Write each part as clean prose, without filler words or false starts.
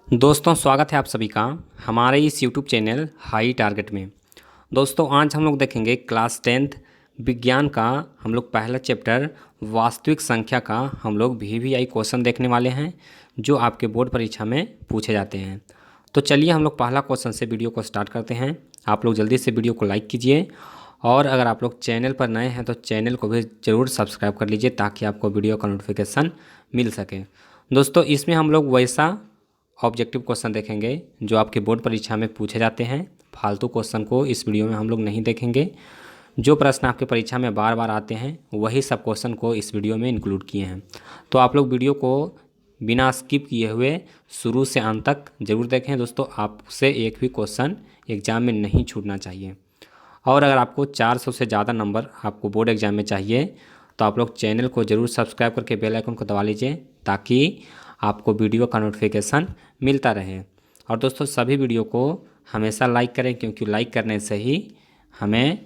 दोस्तों स्वागत है आप सभी का हमारे इस YouTube चैनल हाई टारगेट में। दोस्तों आज हम लोग देखेंगे क्लास 10th विज्ञान का हम लोग पहला चैप्टर वास्तविक संख्या का हम लोग VVI क्वेश्चन देखने वाले हैं जो आपके बोर्ड परीक्षा में पूछे जाते हैं। तो चलिए हम लोग पहला क्वेश्चन से वीडियो को स्टार्ट करते हैं। आप लोग जल्दी से वीडियो को लाइक कीजिए और अगर आप लोग चैनल पर नए हैं तो चैनल को भी ज़रूर सब्सक्राइब कर लीजिए ताकि आपको वीडियो का नोटिफिकेशन मिल सके। दोस्तों इसमें हम लोग वैसा ऑब्जेक्टिव क्वेश्चन देखेंगे जो आपके बोर्ड परीक्षा में पूछे जाते हैं। फालतू क्वेश्चन को इस वीडियो में हम लोग नहीं देखेंगे। जो प्रश्न आपके परीक्षा में बार बार आते हैं वही सब क्वेश्चन को इस वीडियो में इंक्लूड किए हैं। तो आप लोग वीडियो को बिना स्किप किए हुए शुरू से अंत तक जरूर देखें। दोस्तों आपसे एक भी क्वेश्चन एग्ज़ाम में नहीं छूटना चाहिए। और अगर आपको 400 से ज़्यादा नंबर आपको बोर्ड एग्ज़ाम में चाहिए तो आप लोग चैनल को ज़रूर सब्सक्राइब करके बेल आइकन को दबा लीजिए ताकि आपको वीडियो का नोटिफिकेशन मिलता रहे। और दोस्तों सभी वीडियो को हमेशा लाइक करें क्योंकि लाइक करने से ही हमें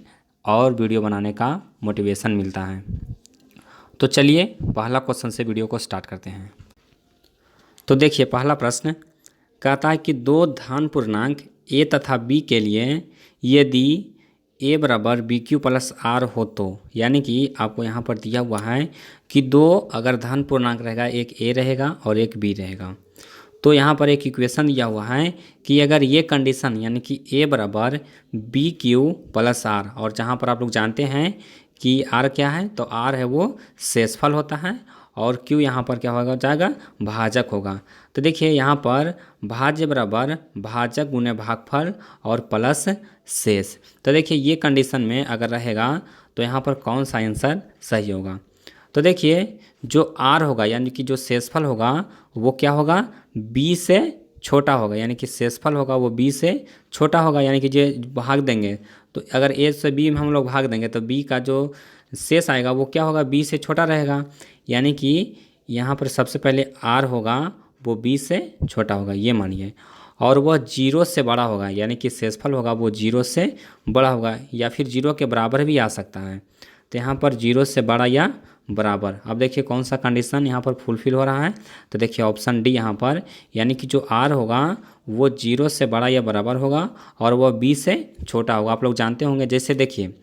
और वीडियो बनाने का मोटिवेशन मिलता है। तो चलिए पहला क्वेश्चन से वीडियो को स्टार्ट करते हैं। तो देखिए पहला प्रश्न कहता है कि दो धन पूर्णांक a तथा b के लिए यदि a बराबर बी क्यू प्लस आर हो तो, यानी कि आपको यहाँ पर दिया हुआ है कि दो अगर धन पूर्णांक रहेगा, एक a रहेगा और एक b रहेगा। तो यहाँ पर एक इक्वेशन दिया हुआ है कि अगर ये कंडीशन यानी कि a बराबर बी क्यू प्लस आर, और जहाँ पर आप लोग जानते हैं कि r क्या है, तो r है वो शेषफल होता है और q यहाँ पर क्या होगा जाएगा भाजक होगा। तो देखिए यहाँ पर भाज्य बराबर भाजक गुने भागफल और प्लस शेष। तो देखिए ये कंडीशन में अगर रहेगा तो यहाँ पर कौन सा आंसर सही होगा। तो देखिए जो r होगा यानी कि जो शेषफल होगा वो क्या होगा b से छोटा होगा, यानी कि शेषफल होगा वो b से छोटा होगा। यानी कि जो भाग देंगे तो अगर a से b में हम लोग भाग देंगे तो b का जो शेष आएगा वो क्या होगा b से छोटा रहेगा। यानी कि यहाँ पर सबसे पहले r होगा वो b से छोटा होगा ये मानिए, और वह 0 से बड़ा होगा, यानी कि शेषफल होगा वो 0 से बड़ा होगा या फिर 0 के बराबर भी आ सकता है। तो यहाँ पर 0 से बड़ा या बराबर। अब देखिए कौन सा कंडीशन यहाँ पर फुलफिल हो रहा है, तो देखिए ऑप्शन डी यहाँ पर, यानी कि जो r होगा वो 0 से बड़ा या बराबर होगा और वह b से छोटा होगा। आप लोग जानते होंगे, जैसे देखिए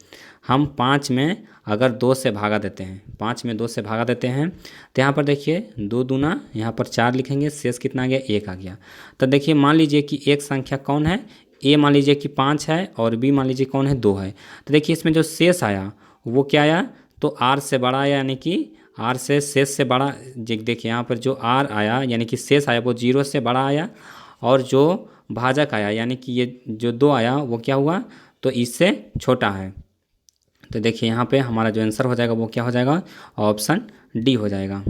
हम 5 में अगर 2 से भागा देते हैं, 5 में 2 से भागा देते हैं तो यहाँ पर देखिए 2 दूना यहाँ पर 4 लिखेंगे, शेष कितना आ गया 1 आ गया। तो देखिए मान लीजिए कि एक संख्या कौन है, a मान लीजिए कि 5 है और b मान लीजिए कौन है 2 है। तो देखिए इसमें जो शेष आया वो क्या आया, तो r से बड़ा आया, यानी कि r से शेष से बड़ा। देखिए यहाँ पर जो r आया यानी कि शेष आया वो 0 से बड़ा आया, और जो भाजक आया यानी कि ये जो 2 आया वो क्या हुआ तो इससे छोटा है। तो देखिए यहाँ पे हमारा जो आंसर हो जाएगा वो क्या हो जाएगा, ऑप्शन डी हो जाएगा।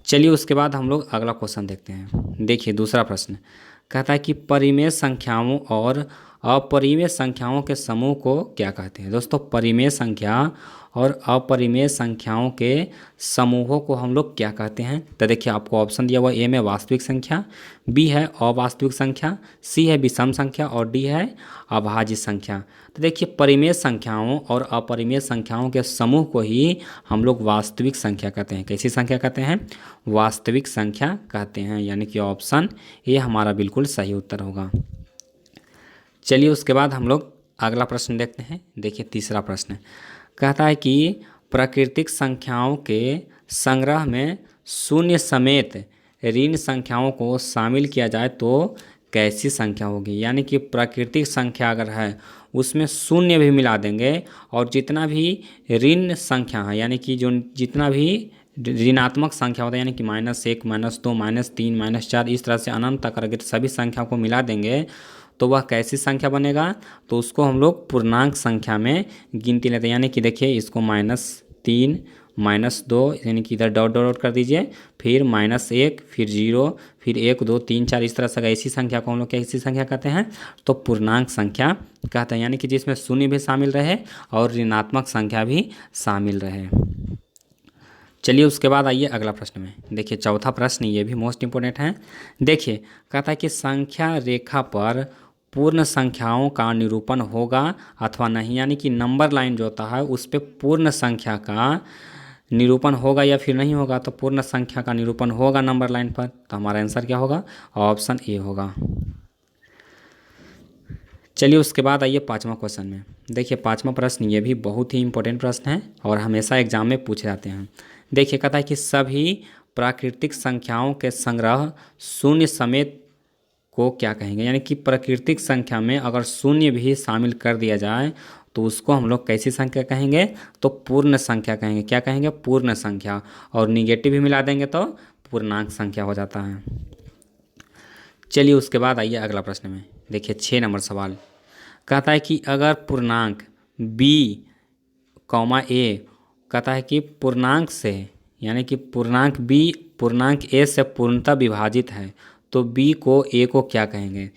चलिए उसके बाद हम लोग अगला क्वेश्चन देखते हैं। देखिए दूसरा प्रश्न कहता है कि परिमेय संख्याओं और अपरिमेय संख्याओं के समूह को क्या कहते हैं। दोस्तों परिमेय संख्या और अपरिमेय संख्याओं के समूहों को हम लोग क्या कहते हैं। तो देखिए आपको ऑप्शन दिया हुआ, ए में वास्तविक संख्या, बी है अवास्तविक संख्या, सी है विषम संख्या और डी है अभाज्य संख्या। तो देखिए परिमेय संख्याओं और अपरिमेय संख्याओं के समूह को ही हम लोग वास्तविक संख्या कहते हैं। कैसी संख्या कहते हैं, वास्तविक संख्या कहते हैं, यानी कि ऑप्शन ए हमारा बिल्कुल सही उत्तर होगा। चलिए उसके बाद हम लोग अगला प्रश्न देखते हैं। देखिए तीसरा प्रश्न कहता है कि प्राकृतिक संख्याओं के संग्रह में शून्य समेत ऋण संख्याओं को शामिल किया जाए तो कैसी संख्या होगी। यानी कि प्राकृतिक संख्या अगर है उसमें शून्य भी मिला देंगे और जितना भी ऋण संख्या है यानी कि जो जितना भी ऋणात्मक संख्या होता है यानी कि -1 -2 -3 -4 इस तरह से अनंत तक अगर सभी संख्या को मिला देंगे तो वह कैसी संख्या बनेगा, तो उसको हम लोग पूर्णांक संख्या में गिनती लेते हैं। यानी कि देखिए इसको -3 -2 यानी कि इधर डॉट डॉट कर दीजिए, फिर -1 फिर 0 फिर 1 2 3 4 इस तरह से ऐसी संख्या को हम लोग कैसी संख्या कहते हैं, तो पूर्णांक संख्या कहते हैं। यानी कि जिसमें शून्य भी शामिल रहे और ऋणात्मक संख्या भी शामिल रहे। चलिए उसके बाद आइए अगला प्रश्न में। देखिए चौथा प्रश्न ये भी मोस्ट इम्पोर्टेंट है। देखिए कहता है कि संख्या रेखा पर पूर्ण संख्याओं का निरूपण होगा अथवा नहीं। यानी कि नंबर लाइन जो होता है उस पर पूर्ण संख्या का निरूपण होगा या फिर नहीं होगा, तो पूर्ण संख्या का निरूपण होगा नंबर लाइन पर, तो हमारा आंसर क्या होगा, ऑप्शन ए होगा। चलिए उसके बाद आइए पाँचवा क्वेश्चन में। देखिए पाँचवा प्रश्न ये भी बहुत ही इंपॉर्टेंट प्रश्न है और हमेशा एग्जाम में पूछे जाते हैं। देखिए कहता है कि सभी प्राकृतिक संख्याओं के संग्रह शून्य समेत को क्या कहेंगे, यानी कि प्राकृतिक संख्या में अगर शून्य भी शामिल कर दिया जाए तो उसको हम लोग कैसी संख्या कहेंगे, तो पूर्ण संख्या कहेंगे। क्या कहेंगे, पूर्ण संख्या, और निगेटिव भी मिला देंगे तो पूर्णांक संख्या हो जाता है। चलिए उसके बाद आइए अगला प्रश्न में। देखिए 6 नंबर सवाल कहता है कि अगर पूर्णांक b कॉमा a कहता है कि पूर्णांक से, यानी कि पूर्णांक b पूर्णांक a से पूर्णतः विभाजित है तो b को a को क्या कहेंगे।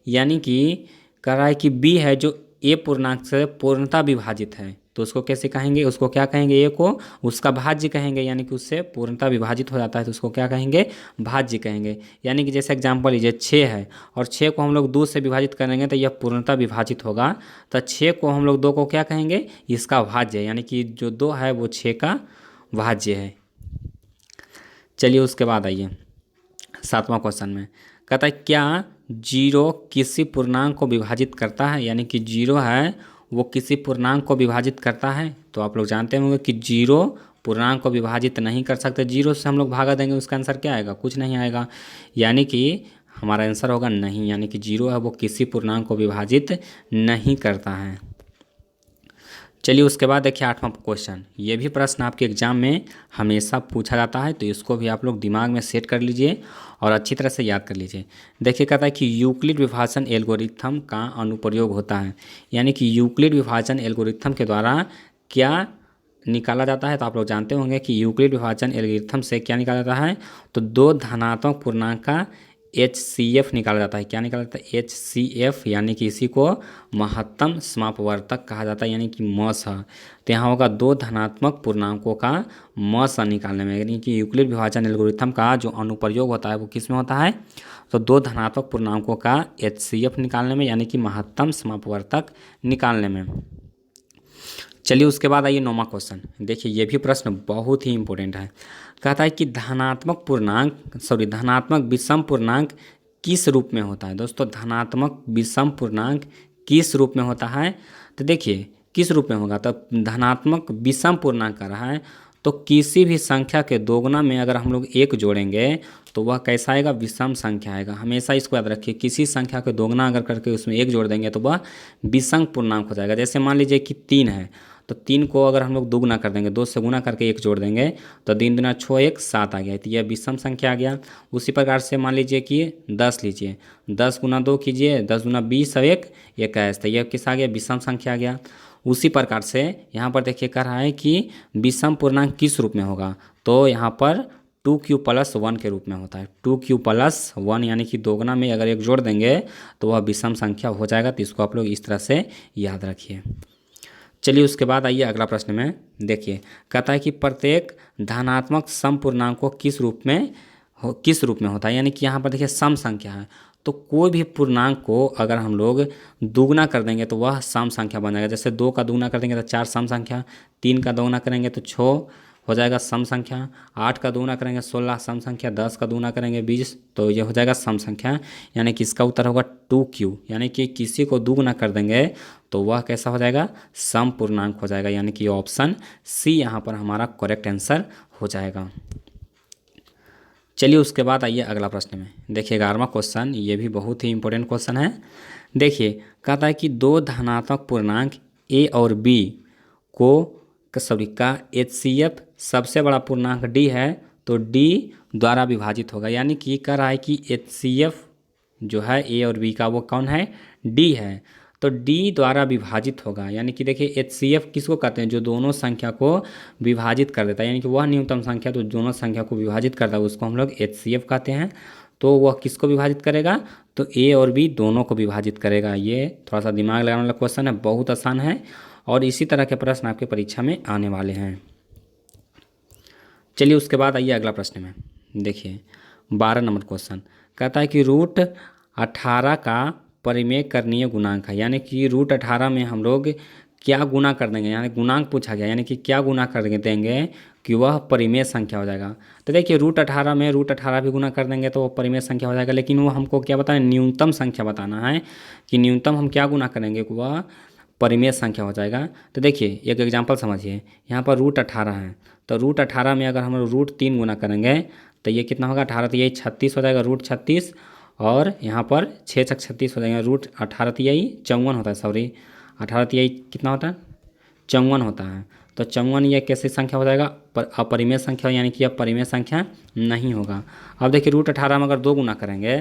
यानी कि कह रहा है कि b है जो a पूर्णांक से पूर्णतः विभाजित है तो उसको कैसे कहेंगे, उसको क्या कहेंगे, a को उसका भाज्य कहेंगे, यानी कि उससे पूर्णतः विभाजित हो जाता है तो उसको क्या कहेंगे, भाज्य कहेंगे। यानी कि जैसे एग्जांपल लीजिए 6 है और 6 को हम लोग 2 से विभाजित करेंगे तो यह पूर्णतः विभाजित होगा, तो 6 को हम लोग 2 को क्या कहेंगे, इसका भाज्य, यानी कि जो 2 है वो 6 का भाज्य है। चलिए उसके बाद आइए 7वां क्वेश्चन में कहता है क्या जीरो किसी पूर्णांक को विभाजित करता है, यानी कि जीरो है वो किसी पूर्णांक को विभाजित करता है। तो आप लोग जानते होंगे कि जीरो पूर्णांक को विभाजित नहीं कर सकते, जीरो से हम लोग भागा देंगे उसका आंसर क्या आएगा, कुछ नहीं आएगा, यानी कि हमारा आंसर होगा नहीं, यानी कि जीरो है वो किसी पूर्णांक को विभाजित नहीं करता है। चलिए उसके बाद देखिए 8वां क्वेश्चन, ये भी प्रश्न आपके एग्जाम में हमेशा पूछा जाता है तो इसको भी आप लोग दिमाग में सेट कर लीजिए और अच्छी तरह से याद कर लीजिए। देखिए कहता है कि यूक्लिड विभाजन एल्गोरिथम का अनुप्रयोग होता है, यानी कि यूक्लिड विभाजन एल्गोरिथम के द्वारा क्या निकाला जाता है। तो आप लोग जानते होंगे कि यूक्लिड विभाजन एल्गोरिथम से क्या निकाला जाता है, तो दो धनात्मक पूर्णांक का HCF निकाला जाता है। क्या निकाला जाता है, HCF, यानी कि इसी को महत्तम समापवर्तक कहा जाता है, यानी कि मस। तो यहाँ होगा दो धनात्मक पूर्णांकों का मस निकालने में, यानी कि यूक्लिड विभाजन एल्गोरिथम का जो अनुप्रयोग होता है वो किस में होता है, तो दो धनात्मक पूर्णांकों का HCF निकालने में, यानी कि महत्तम समापवर्तक निकालने में। चलिए उसके बाद आइए 9वां क्वेश्चन। देखिए ये भी प्रश्न बहुत ही इंपॉर्टेंट है। कहता है कि धनात्मक विषम पूर्णांक किस रूप में होता है। दोस्तों धनात्मक विषम पूर्णांक किस रूप में होता है, तो देखिए किस रूप में होगा, तो धनात्मक विषम पूर्णांक कर रहा है तो किसी भी संख्या के दोगुना में अगर हम लोग एक जोड़ेंगे तो वह कैसा आएगा, विषम संख्या आएगा। हमेशा इसको याद रखिए, किसी संख्या के दोगुना अगर करके उसमें एक जोड़ देंगे तो वह विषम पूर्णांक हो जाएगा। जैसे मान लीजिए कि 3 है तो 3 को अगर हम लोग दोगुना कर देंगे, 2 से गुना करके एक जोड़ देंगे तो 3 दूना 6 1 7 आ गया, तो यह विषम संख्या आ गया। उसी प्रकार से मान लीजिए कि 10 लीजिए, 10 गुना 2 कीजिए, 10 गुना 20 और 1 21, तो यह किस आ गया, विषम संख्या आ गया। उसी प्रकार से यहाँ पर देखिए कह रहा है कि विषम पूर्णांक किस रूप में होगा, तो यहाँ पर 2q+1 के रूप में होता है। 2q+1 यानी कि दोगुना में अगर एक जोड़ देंगे तो वह विषम संख्या हो जाएगा। तो इसको आप लोग इस तरह से याद रखिए। चलिए उसके बाद आइए अगला प्रश्न में। देखिए कहता है कि प्रत्येक धनात्मक सम पूर्णांक को किस रूप में होता है, यानी कि यहाँ पर देखिए सम संख्या है तो कोई भी पूर्णांक को अगर हम लोग दुगुना कर देंगे तो वह सम संख्या बन जाएगा। जैसे 2 का दुगुना कर देंगे तो 4 सम संख्या, 3 का दुगुना करेंगे तो 6 हो जाएगा सम संख्या, 8 का दुगुना करेंगे 16 सम संख्या, 10 का दुगुना करेंगे 20, तो ये हो जाएगा सम संख्या। यानी कि इसका उत्तर होगा 2q, यानी कि किसी को दुगुना कर देंगे तो वह कैसा हो जाएगा, सम पूर्णांक हो जाएगा। यानी कि ऑप्शन सी यहाँ पर हमारा करेक्ट आंसर हो जाएगा। चलिए उसके बाद आइए अगला प्रश्न में। देखिए 11वां क्वेश्चन, ये भी बहुत ही इंपॉर्टेंट क्वेश्चन है। देखिए कहता है कि दो धनात्मक पूर्णांक a और b का HCF सबसे बड़ा पूर्णांक d है तो d द्वारा विभाजित होगा। यानी कि कह रहा है कि HCF जो है a और b का वो कौन है, d है, तो d द्वारा विभाजित होगा। यानी कि देखिए HCF किसको कहते हैं, जो दोनों संख्या को विभाजित कर देता है, यानी कि वह न्यूनतम संख्या तो दोनों संख्या को विभाजित करता है उसको हम लोग HCF कहते हैं। तो वह किसको विभाजित करेगा, तो a और b दोनों को विभाजित करेगा। ये थोड़ा सा दिमाग लगाने वाला क्वेश्चन है, बहुत आसान है और इसी तरह के प्रश्न आपके परीक्षा में आने वाले हैं। चलिए उसके बाद आइए अगला प्रश्न में। देखिए 12 नंबर क्वेश्चन कहता है कि √18 का परिमेय करणीय गुणांक है। यानी कि √18 में हम लोग क्या गुना कर देंगे, यानी गुणांक पूछा गया, यानी कि क्या गुना कर देंगे कि वह परिमेय संख्या हो जाएगा। तो देखिए √18 में √18 भी गुना कर देंगे तो वो परिमेय संख्या हो जाएगा, लेकिन वो हमको क्या बताना है, न्यूनतम संख्या बताना है कि न्यूनतम हम क्या गुना करेंगे कि वह परिमेय संख्या हो जाएगा। तो देखिए एक एग्जांपल समझिए, यहाँ पर √18 है, तो √18 में अगर हम √3 गुना करेंगे तो ये कितना होगा, 18 तो यही 36 हो जाएगा, √36, और यहाँ पर 6×6 = 36 हो जाएगा, √18 तो यही 54 होता है, सॉरी 18 तो यही कितना होता है, 54 होता है। तो 54 ये कैसी संख्या हो जाएगा, अपरिमेय संख्या, यानी कि अब परिमेय संख्या नहीं होगा। अब देखिए √18 में अगर 2 गुना करेंगे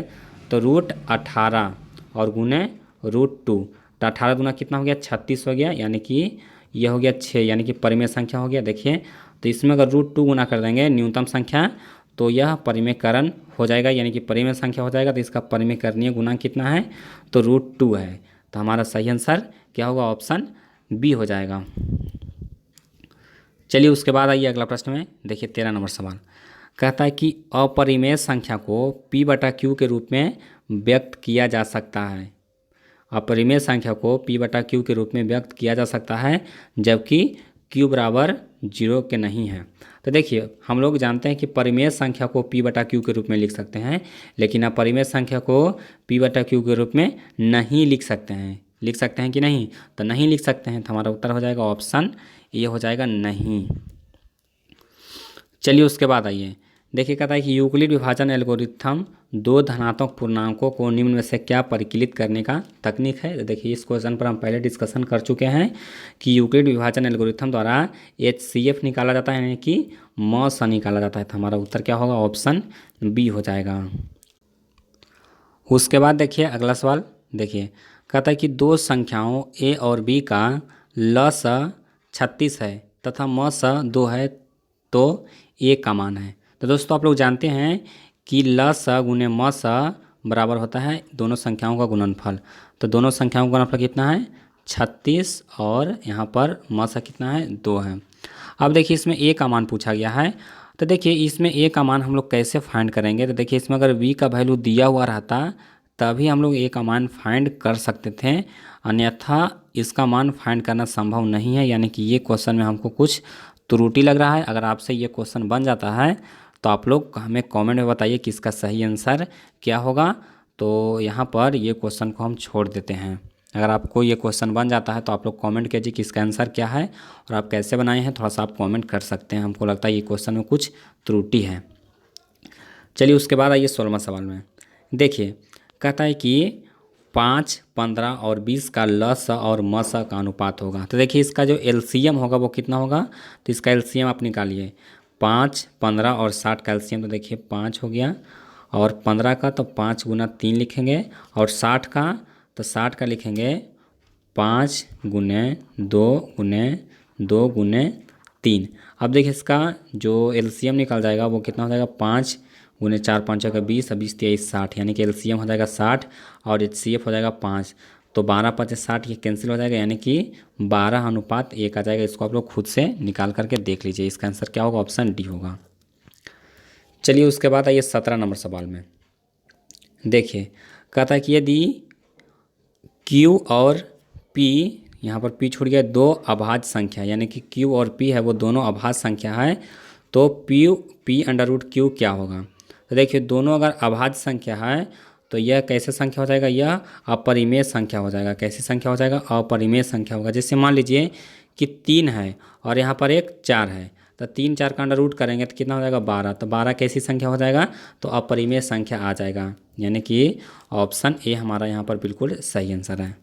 तो √18 और गुने √2, तो 18 गुना कितना हो गया, 36 हो गया, यानी कि यह हो गया 6, यानी कि परिमेय संख्या हो गया। देखिए तो इसमें अगर √2 गुना कर देंगे न्यूनतम संख्या तो यह परिमेयकरण हो जाएगा, यानी कि परिमेय संख्या हो जाएगा। तो इसका परिमेयकरणीय गुणांक कितना है, तो √2 है। तो हमारा सही आंसर क्या होगा, ऑप्शन बी हो जाएगा। चलिए उसके बाद आइए अगला प्रश्न में, देखिए 13 नंबर सवाल कहता है कि अपरिमेय संख्या को P/Q के रूप में व्यक्त किया जा सकता है। अपरिमेय संख्या को P/Q के रूप में व्यक्त किया जा सकता है जबकि Q बराबर 0 के नहीं है। तो देखिए हम लोग जानते हैं कि परिमेय संख्या को P/Q के रूप में लिख सकते हैं, लेकिन अपरिमेय संख्या को P/Q के रूप में नहीं लिख सकते हैं। लिख सकते हैं कि नहीं, तो नहीं लिख सकते हैं, तो हमारा उत्तर हो जाएगा ऑप्शन ये हो जाएगा नहीं। चलिए उसके बाद आइए, देखिए कहता है कि यूक्लिड विभाजन एल्गोरिथम 2 धनात्मक पूर्णांकों को निम्न में से क्या परिकलित करने का तकनीक है। तो देखिए इस क्वेश्चन पर हम पहले डिस्कशन कर चुके हैं कि यूक्लिड विभाजन एल्गोरिथम द्वारा HCF निकाला जाता है, यानी कि मॉस निकाला जाता है। तो हमारा उत्तर क्या होगा, ऑप्शन बी हो जाएगा। उसके बाद देखिए अगला सवाल, देखिए कहता है कि 2 संख्याओं A और B का लसाअ 36 है तथा मसाअ 2 है तो A का मान है। तो दोस्तों आप लोग जानते हैं कि लसाअ गुने मसाअ बराबर होता है दोनों संख्याओं का गुणनफल। तो दोनों संख्याओं का गुणनफल कितना है, 36, और यहाँ पर मसाअ कितना है, 2 है। अब देखिए इसमें A का मान पूछा गया है, तो देखिए इसमें A का मान हम लोग कैसे फाइंड करेंगे। तो देखिए इसमें अगर B का वैल्यू दिया हुआ रहता तभी हम लोग A का मान फाइंड कर सकते थे, अन्यथा इसका मान फाइंड करना संभव नहीं है। यानी कि ये क्वेश्चन में हमको कुछ त्रुटि लग रहा है। अगर आपसे ये क्वेश्चन बन जाता है तो आप लोग हमें कमेंट में बताइए कि इसका सही आंसर क्या होगा। तो यहाँ पर ये क्वेश्चन को हम छोड़ देते हैं। अगर आपको ये क्वेश्चन बन जाता है तो आप लोग कमेंट कीजिए कि इसका आंसर क्या है और आप कैसे बनाए हैं, थोड़ा सा आप कमेंट कर सकते हैं। हमको लगता है ये क्वेश्चन में कुछ त्रुटि है। चलिए उसके बाद आइए 16वां सवाल में, देखिए कहता है कि 5, 15 और 20 का लसाअ और मसाअ का अनुपात होगा। तो देखिए इसका जो एलसीएम होगा वो कितना होगा, तो इसका एलसीएम आप निकालिए। 5, 15 और 60 का एलसीएम, तो देखिए 5 हो गया, और 15 का तो 5 × 3 लिखेंगे, और 60 का तो 60 का लिखेंगे 5 × 2 × 2 × 3। अब देखिए इसका जो एलसीएम निकल जाएगा वो कितना हो जाएगा, 5 × 4 = 5 = 20, 20 × 23 = 60, यानी कि एलसीएम हो जाएगा 60 और HCF हो जाएगा 5। तो 12, 5 = 60, ये कैंसिल हो जाएगा, यानी कि 12:1 आ जाएगा। इसको आप लोग खुद से निकाल करके देख लीजिए। इसका आंसर क्या होगा, ऑप्शन डी होगा। चलिए उसके बाद आइए 17 नंबर सवाल में, देखिए कहता है कि यदि Q और P, यहाँ पर P छूट गया, 2 अभाज्य संख्या, यानी कि Q और P है वो दोनों अभाज्य संख्या है, तो P/√Q क्या होगा। तो देखिए दोनों अगर अभाज्य संख्या है तो यह कैसे संख्या हो जाएगा, यह अपरिमेय संख्या हो जाएगा। कैसी संख्या हो जाएगा, अपरिमेय संख्या होगा। जैसे मान लीजिए कि 3 है और यहाँ पर एक 4 है, तो 3, 4 का अंडर रूट करेंगे तो कितना हो जाएगा, 12। तो 12 कैसी संख्या हो जाएगा, तो अपरिमेय संख्या आ जाएगा, यानी कि ऑप्शन ए हमारा यहाँ पर बिल्कुल सही आंसर है।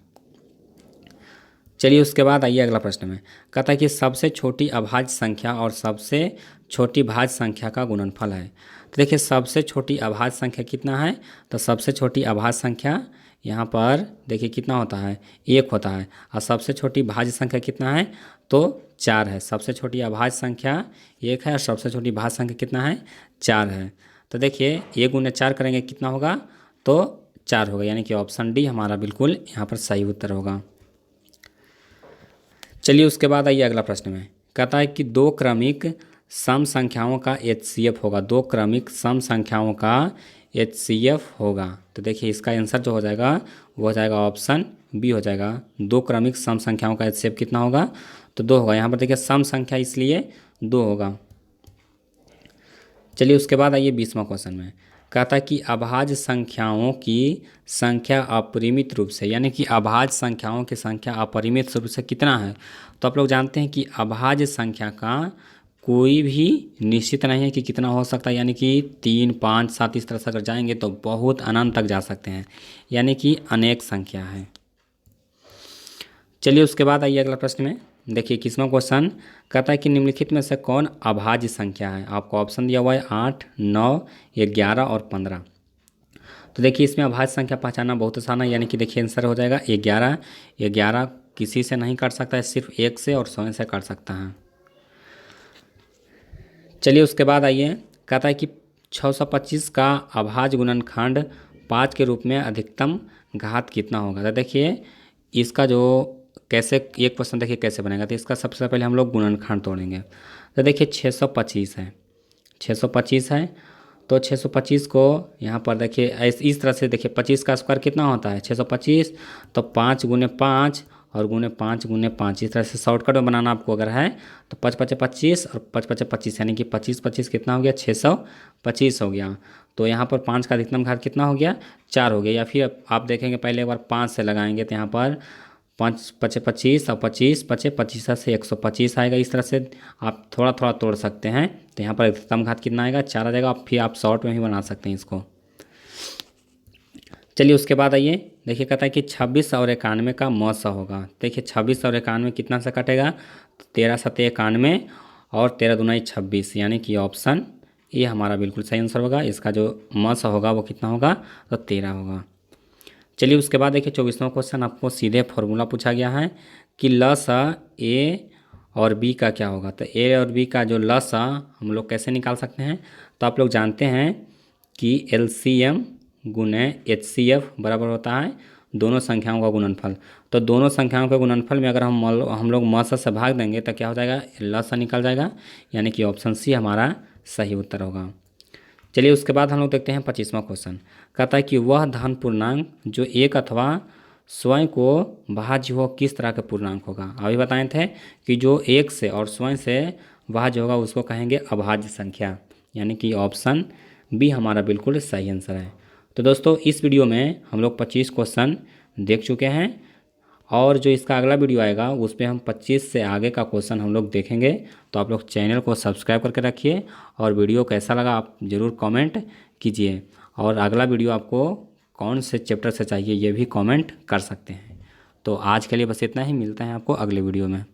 चलिए उसके बाद आइए अगला प्रश्न में, कहता है कि सबसे छोटी अभाज्य संख्या और सबसे छोटी भाज्य संख्या का गुणनफल है। तो देखिए सबसे छोटी अभाज्य संख्या कितना है, तो सबसे छोटी अभाज्य संख्या यहाँ पर देखिए कितना होता है, 1 होता है, और सबसे छोटी भाज्य संख्या कितना है, तो 4 है। सबसे छोटी अभाज्य संख्या 1 है और सबसे छोटी भाज्य संख्या कितना है, 4 है। तो देखिए 1 × 4 करेंगे कितना होगा, तो 4 होगा, यानी कि ऑप्शन डी हमारा बिल्कुल यहाँ पर सही उत्तर होगा। चलिए उसके बाद आइए अगला प्रश्न में, कहता है कि 2 क्रमिक सम संख्याओं का HCF होगा। 2 क्रमिक सम संख्याओं का HCF होगा। तो देखिए इसका आंसर जो हो जाएगा वो हो जाएगा ऑप्शन बी हो जाएगा। दो क्रमिक सम संख्याओं का HCF कितना होगा? तो 2 होगा। यहाँ पर देखिए सम संख्या इसलिए 2 होगा। चलिए उसके बाद आइए 20वां क्वेश्चन में। कहता है कि अभाज्य संख्याओं की संख्या अपरिमित रूप से, यानी कि अभाज्य संख्याओं की संख्या अपरिमित रूप से कितना है? तो आप लोग जानते हैं कि अभाज्य संख्या का कोई भी निश्चित नहीं है कि कितना हो सकता है, यानी कि 3, 5, 7 इस तरह से अगर जाएंगे तो बहुत अनंत तक जा सकते हैं, यानी कि अनेक संख्या है। चलिए उसके बाद आइए अगला प्रश्न में। देखिए 21वां क्वेश्चन कहता है कि निम्नलिखित में से कौन अभाज्य संख्या है? आपको ऑप्शन दिया हुआ है 8, 9, 11 और 15। तो देखिए इसमें अभाज्य संख्या पहचानना बहुत आसान है, यानी कि देखिए आंसर हो जाएगा 11। 11 किसी से नहीं काट सकता है, सिर्फ 1 से और 100 से काट सकता है। चलिए उसके बाद आइए, कहता है कि 625 का अभाज्य गुणनखंड 5 के रूप में अधिकतम घात कितना होगा? तो देखिए इसका जो कैसे एक क्वेश्चन देखिए कैसे बनेगा। तो इसका सबसे पहले हम लोग गुणनखंड तोड़ेंगे। तो देखिए 625 है, 625 है, तो 625 को यहाँ पर देखिए इस तरह से देखिए 25 का स्क्वायर कितना होता है? 625। तो 5 गुने 5 और गुने 5 गुने 5 इस तरह से शॉर्टकट में बनाना आपको अगर है तो 5 5 25 और 5 5 25 यानी कि 25 25 कितना हो गया? 625 हो गया। तो यहाँ पर 5 का अधिकतम घात कितना हो गया? 4 हो गया। या फिर आप देखेंगे पहले एक बार 5 से लगाएंगे तो यहाँ पर 5 5 25 और 25 5 25 से 125 आएगा। इस तरह से आप थोड़ा थोड़ा तोड़ सकते हैं। तो यहाँ पर अधिकतम घात कितना आएगा? 4 आ जाएगा। फिर आप शॉर्ट में ही बना सकते हैं इसको। चलिए उसके बाद आइए, देखिए कहता है कि 26 और 91 का मौसा होगा। देखिए 26 और 91 कितना से कटेगा? 13 7 91 और 13 दूना 26, यानी कि ऑप्शन ये हमारा बिल्कुल सही आंसर होगा। इसका जो मौसा होगा वो कितना होगा? तो 13 होगा। चलिए उसके बाद देखिए 24वां क्वेश्चन आपको सीधे फॉर्मूला पूछा गया है कि लसा ए और बी का क्या होगा। तो ए और बी का जो लसा हम लोग कैसे निकाल सकते हैं? तो आप लोग जानते हैं कि LCM गुने HCF बराबर होता है दोनों संख्याओं का गुणनफल। तो दोनों संख्याओं के गुणनफल में अगर हम लोग मसा से भाग देंगे तो क्या हो जाएगा? लसा निकल जाएगा, यानी कि ऑप्शन सी हमारा सही उत्तर होगा। चलिए उसके बाद हम लोग देखते हैं 25वां क्वेश्चन। कहता है कि वह धन पूर्णांक जो एक अथवा स्वयं को भाज्य हो किस तरह का पूर्णांक होगा? अभी बताए थे कि जो एक से और स्वयं से भाज्य होगा उसको कहेंगे अभाज्य संख्या, यानी कि ऑप्शन बी हमारा बिल्कुल सही आंसर है। तो दोस्तों इस वीडियो में हम लोग 25 क्वेश्चन देख चुके हैं और जो इसका अगला वीडियो आएगा उस पर हम 25 से आगे का क्वेश्चन हम लोग देखेंगे। तो आप लोग चैनल को सब्सक्राइब करके रखिए और वीडियो कैसा लगा आप ज़रूर कमेंट कीजिए, और अगला वीडियो आपको कौन से चैप्टर से चाहिए ये भी कमेंट कर सकते हैं। तो आज के लिए बस इतना ही, मिलते हैं आपको अगले वीडियो में।